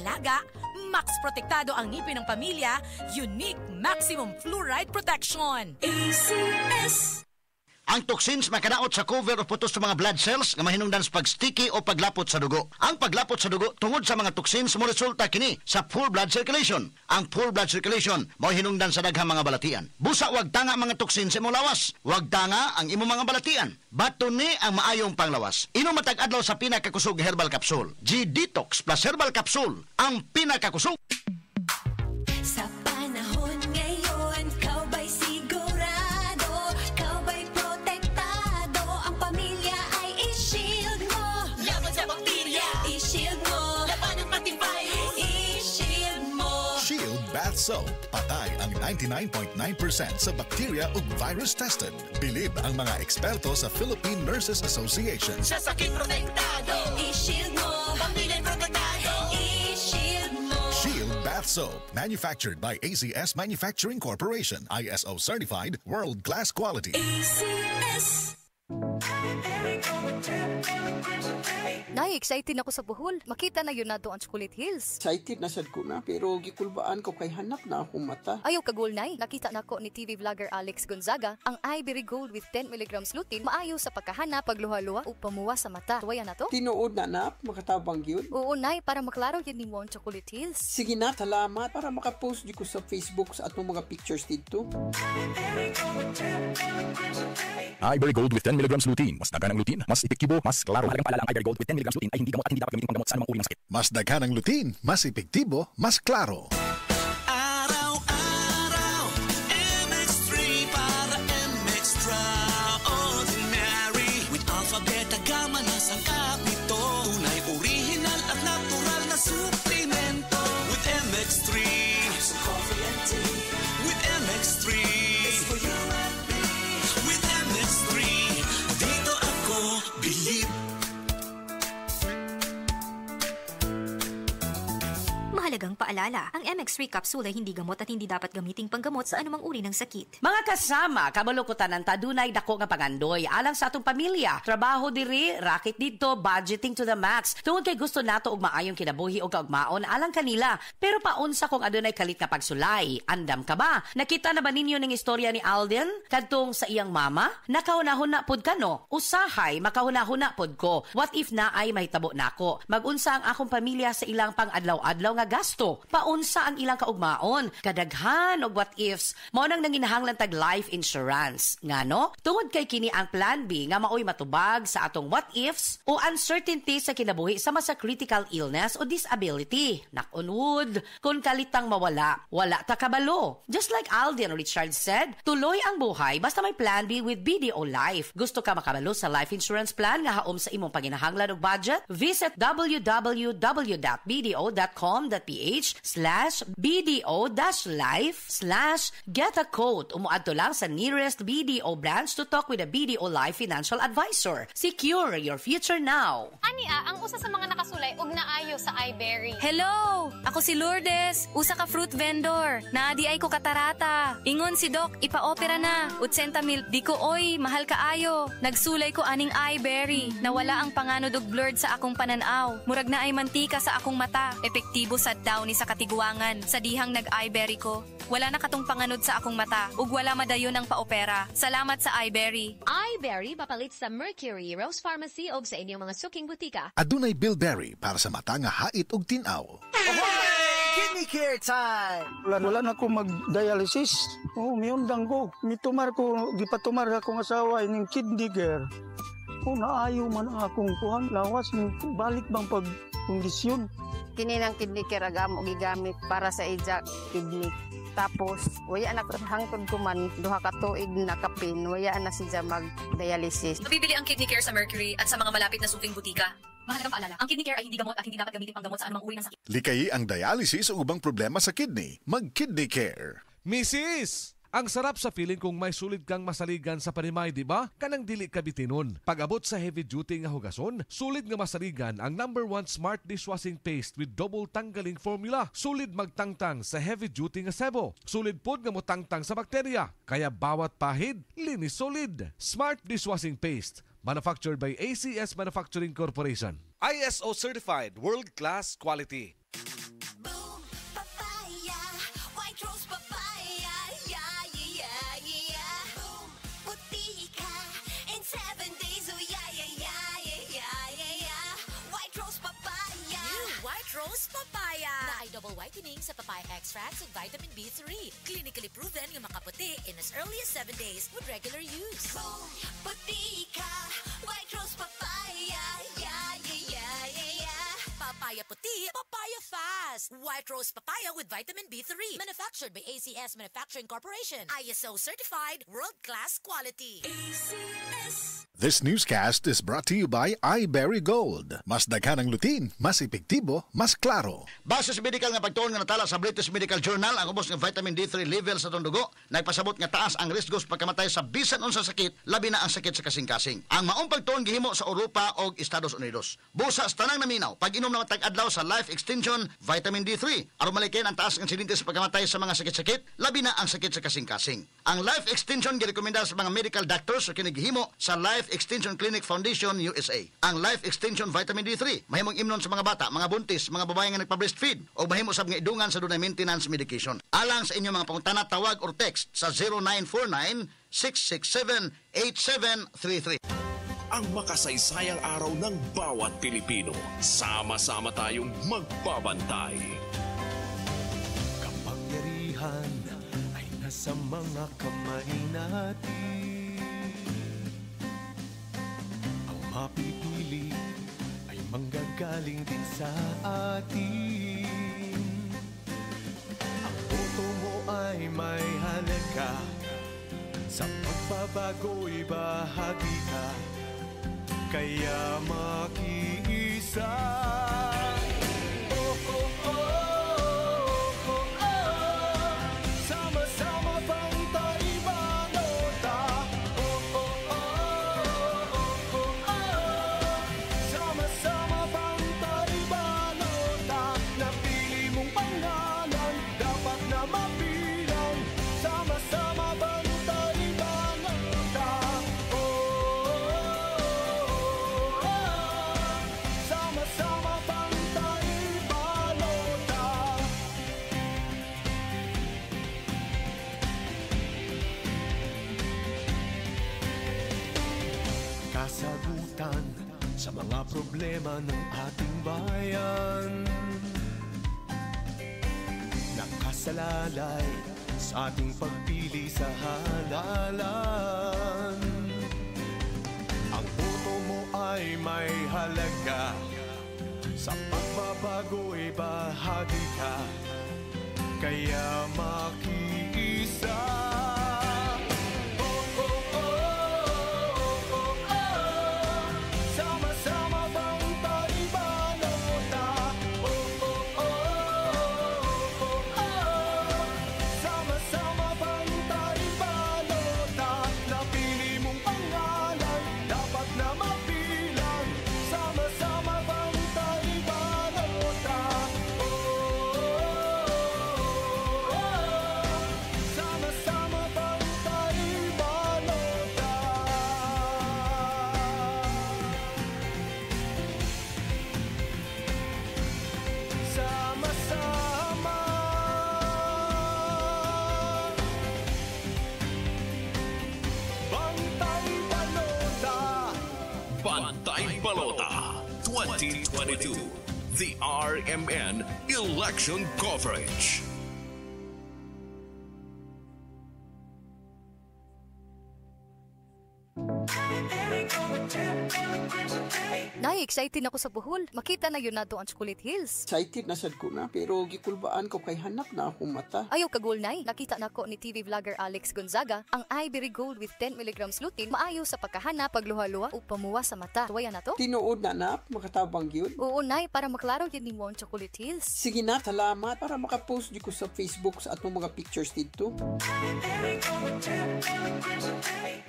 alaga, max protektado ang ngipin ng pamilya, unique maximum fluoride protection. ACS. Ang toxins makadaot sa cover o putos sa mga blood cells nga mahinungdan sa pagsticky o paglapot sa dugo. Ang paglapot sa dugo tungod sa mga toxins mo resulta kini sa full blood circulation. Ang full blood circulation mao hinungdan sa daghang mga balatian. Busa wag tanga mga toxins sa imong lawas. Wag tanga ang imong mga balatian. Baton ni ang maayong panglawas. Inom matag adlaw sa pinakakusog herbal capsule. G-Detox plus herbal capsule ang pinakakusog. Sa panahon ngayon, kaubay sigurado, kaubay protektado, ang pamilya ay i-shield mo. Laban sa bakterya, i-shield mo. Laban ng pati virus, i-shield mo. Shield Bath Soap. Patay ang 99.9% sa bacteria ug virus tested. Bilib ang mga eksperto sa Philippine Nurses Association. Sa sakit protektado, i-shield mo. Pamilya protektado, i-shield mo. Shield Bath Soap. Manufactured by ACS Manufacturing Corporation. ISO certified, world-class quality. ACS. Excited ako sa Bohol. Makita na yun na doon ang Chocolate Hills. Excited na sad ko na, pero gikulbaan ko kay hanap na akong mata. Ayaw kagul nay. Nakita na ko ni TV vlogger Alex Gonzaga ang Ivory Gold with 10 mg lutein maayo sa pagkahanap, pagluha-luha o pamuwa sa mata. Tuwaya na to? Tinuod na makatabang yun. Oo nay, para maklaro yun ni mo ang Chocolate Hills. Sige na, salamat. Para makapost di ko sa Facebook sa atong mga pictures dito. Ivory Gold with 10 mg lutein. Mas dagan ang lutein, mas epektibo, mas klaro. Mahalagang paalala ang Ivory Gold with 10 mg lutein ay hindi gamot at hindi dapat gamitin panggamot sa anumang uri ng sakit. Mas dagan ang lutein, mas epektibo, mas klaro. Araw-araw, MX3 para MX-Traordinary. With alpha, beta, gamma na sangkap nito. Tunay, original at natural na suplemento. With MX3, so coffee and tea. With MX3, it's for you and me. With MX3, dito ako believe. Mahalagang paalala, ang MX3 capsule ay hindi gamot at hindi dapat gamiting panggamot sa anumang uri ng sakit. Mga kasama, kabalukutan ng tadunay dako nga pangandoy alang sa atong pamilya. Trabaho diri, racket dito, budgeting to the max. Tungod kay gusto nato og maayong kinabuhi o kaugmaon alang kanila. Pero paunsa kung adunay kalit nga pagsulay. Andam ka ba? Nakita na ba ninyo ning istorya ni Alden? Kadtong sa iyang mama? Nakahuna-huna pod ka no? Usahay, makahuna-huna pod ko. What if na ay mahitabo nako? Magunsa ang akong pamilya sa ilang pang-adlaw-adlaw nga gasto. Paunsa ang ilang kaugmaon, kadaghan og what ifs. Mao nang nanginahanglan tag life insurance. Ngano? Tungod kay kini ang plan B nga maoy matubag sa atong what ifs o uncertainty sa kinabuhi sama sa critical illness o disability. Knock on wood, kung kalitang mawala, wala ta kabalo. Just like Alden Richard said, tuloy ang buhay basta may plan B with BDO Life. Gusto ka makabalo sa life insurance plan nga haom sa imong panginahanglan og budget? Visit www.bdo.com.ph/bdo-life/get a quote. Umuadto lang sa nearest BDO branch to talk with a BDO Life financial advisor. Secure your future now. Ania, ang usa sa mga nakasulay og naayo sa iBerry. Hello! Ako si Lourdes, usa ka fruit vendor. Naadi ay ko katarata. Ingon si Doc, ipa-opera na. 80,000 di ko oy, mahal kaayo. Nagsulay ko aning iBerry. Nawala ang panganod og blurred sa akong pananaw. Murag na ay mantika sa akong mata. Epektibo sa daw ni sa katiguangan. Sa dihang nag-iBerry ko. Wala na katong panganod sa akong mata. Ug wala madayon ang paopera. Salamat sa iBerry. iBerry papalit sa Mercury, Rose Pharmacy o sa inyong mga suking butika. Adunay Bilberry para sa mata nga hait ug tin-aw. Kidney care time! Wala na ko mag-dialysis. Miyundang ko. Gipatumar akong asawa ining kidney care. Naayo man ang akong kuhan. Lawas, balik bang pagkondisyon. Kini ng kidney care agam o gigamit para sa ijak kidney. Tapos, waya na hangtod ko man, duha ka tuig na kapin, waya na siya mag-dialysis. Mabibili ang kidney care sa Mercury at sa mga malapit na suking butika. Mahalagang paalala, ang kidney care ay hindi gamot at hindi dapat gamitin panggamot sa anumang uri ng sakit. Likayi ang dialysis o ubang problema sa kidney. Mag-kidney care. Mrs. Ang sarap sa feeling kung may sulit kang masaligan sa panimay, di ba? Kanang dili ka bitinon. Pag-abot sa heavy duty nga hugason, sulit nga masaligan ang #1 smart dishwashing paste with double tanggaling formula. Sulit magtangtang sa heavy duty nga sebo. Sulit pod nga motangtang sa bakterya. Kaya bawat pahid, linis solid. Smart dishwashing paste. Manufactured by ACS Manufacturing Corporation. ISO certified world-class quality. Rose Papaya na ay double whitening sa papaya extracts ug vitamin B3. Clinically proven nga makaputi in as early as 7 days with regular use. Puti ka, White Rose Papaya. Yeah, yeah, yeah, yeah, yeah. Papaya puti, papaya fast. White Rose Papaya with vitamin B3. Manufactured by ACS Manufacturing Corporation. ISO certified, world-class quality. ACS. This newscast is brought to you by iBerry Gold. Mas daghan ang lutin, mas epektibo, mas klaro. Base sa medical nga pagtuon nga natala sa British Medical Journal, ang ubos ng vitamin D3 level sa itong dugo, nagpasabot nga taas ang risko sa pagkamatay sa bisan unsa sakit, labi na ang sakit sa kasing-kasing. Ang maong pagtuon gihimo sa Europa o Estados Unidos. Busa sa tanang naminaw, pag-inom na matag-adlaw sa Life Extension Vitamin D3, aron malikin ang taas ng insidente sa pagkamatay sa mga sakit-sakit, labi na ang sakit sa kasing-kasing. Ang Life Extension girekomenda sa mga medical doctors sa kinigihimo sa Life Extension Clinic Foundation USA. Ang Life Extension Vitamin D3 mahimong imnon sa mga bata, mga buntis, mga babae nga nagpa-breastfeed o mahimo sab nga idungan sa dunay maintenance medication. Alang sa inyong mga pangutana, tawag or text sa 0949-667-8733. Ang makasaysayang araw ng bawat Pilipino. Sama-sama tayong magbabantay. Kapangyarihan ay nasa mga kamay natin. Ang mapipili ay manggagaling din sa atin. Ang boto mo ay may halaga. Sa pagbabago'y bahagi ka. Kaya makiisa. Oh, oh, oh, oh, oh, oh. Sama-sama pantay balota. Oh, oh, oh, oh, oh, oh. Sama-sama pantay balota. Napili mong pangalan, dapat na mabilang. Sama-sama pantay balota. Sama-sama pantay balota. Kasagutan sa mga problema ng ating bayan. Nakasalalay sa ating pagpili sa halalan. Ang boto mo ay may halaga. Sa pagbabago'y bahagi ka. Kaya makiisa. Oh, oh, oh, oh, oh, oh. Sama-sama pantay balota. Oh, oh, oh, oh, oh. Sama-sama pantay balota. Napili mong pangalan, dapat na mabilang. Sama-sama pantay balota. Oh, oh, oh. Sama-sama pantay balota. Sama-sama. Pantay balota. Bantay Balota 2022. The RMN Election Coverage. Nay, excited ako sa Bohol. Makita na yun nato ang Chocolate Hills. Excited na sad ko na, pero gikulbaan ko kay hanak na akong mata. Ayaw kagul, Nay. Nakita nako ni TV vlogger Alex Gonzaga ang iBerry Gold with 10 mg lutein maayo sa pagkahana, pagluha-luha o pamuwa sa mata. Tuwaya na to? Tinuod na na, makatabang yun. Oo, Nay, para maklaro yun ni mo ang Chocolate Hills. Sige na, salamat. Para makapost di ko sa Facebook sa atong mga pictures dito.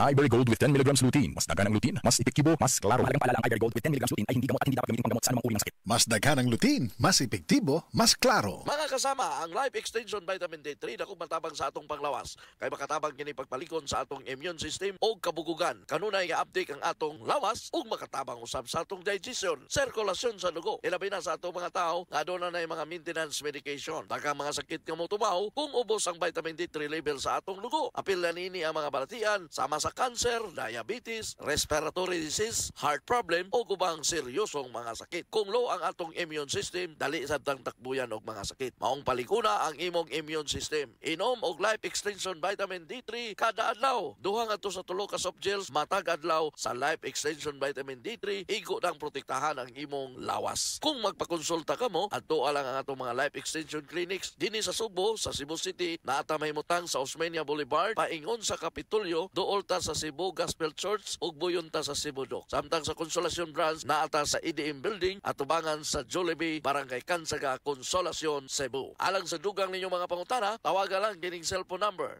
iBerry Gold with 10 mg lutein. Mas daghan ang lutein, mas epektibo, mas klaro. Halagang paalala, ang iBerry Gold with 10 mg lutein ay hindi gamot at hindi dapat gamitin panggamot sa anumang uri ng sakit. Mas daghan ang lutein, mas epektibo, mas klaro. Mga kasama, ang Life Extension Vitamin D3 na matabang sa atong panglawas. Kay makatabang kini pagpalikon sa atong immune system o kabugugan. Kanunay nga update ang atong lawas o makatabang usab sa atong digestion, sirkulasyon sa dugo. Ilabi na sa atong mga tao nga aduna na mga maintenance medication. Daghang mga sakit nga motumaw kung ubos ang vitamin D3 level sa atong dugo. Apil na nini ang mga balatian sama sa cancer, diabetes, respiratory disease, heart problem o gubang seryosong mga sakit. Kung low ang atong immune system, dali sabtang takbuyan og mga sakit. Maong palikuna ang imong immune system. Inom og Life Extension Vitamin D3 kada adlaw. Duha nga to sa 3 ka soft gels matag adlaw sa Life Extension Vitamin D3, igo nang protektahan ang imong lawas. Kung magpakonsulta ka mo, adto lang ang atong mga Life Extension Clinics dinhi sa Subo, sa Cebu City, naata mahimutang sa Osmeña Boulevard, paingon sa Kapitolyo, duol ta sa Cebu Gospel Church ug buyon ta sa Cebu Doc. Samtang sa Consolacion Branch, naata sa EDM Building at tubangan sa Jollibee, Barangay Kansaga, Consolacion, Cebu. Alang sa dugang ninyong mga pangutana, tawagan lang kining cellphone number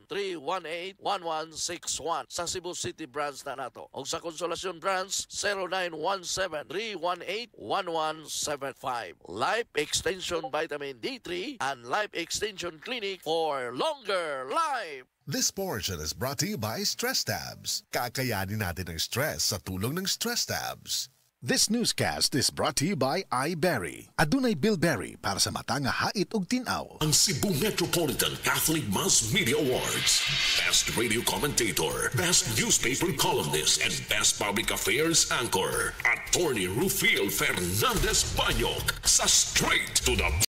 0917-318-1161 sa Cebu City Branch na nato. O sa Consolacion Branch, 0917-318-1175. Life Extension Vitamin D3 and Life Extension Clinic for longer life. This portion is brought to you by Stress Tabs. Kakayanin natin ang stress sa tulong ng Stress Tabs. This newscast is brought to you by iBerry. Adunay Bilberry para sa mata nga hait ug tin-aw. Ang Cebu Metropolitan Catholic Mass Media Awards. Best Radio Commentator, Best Newspaper Columnist, and Best Public Affairs Anchor. Attorney Rufiel Fernandez Banyok sa Straight to the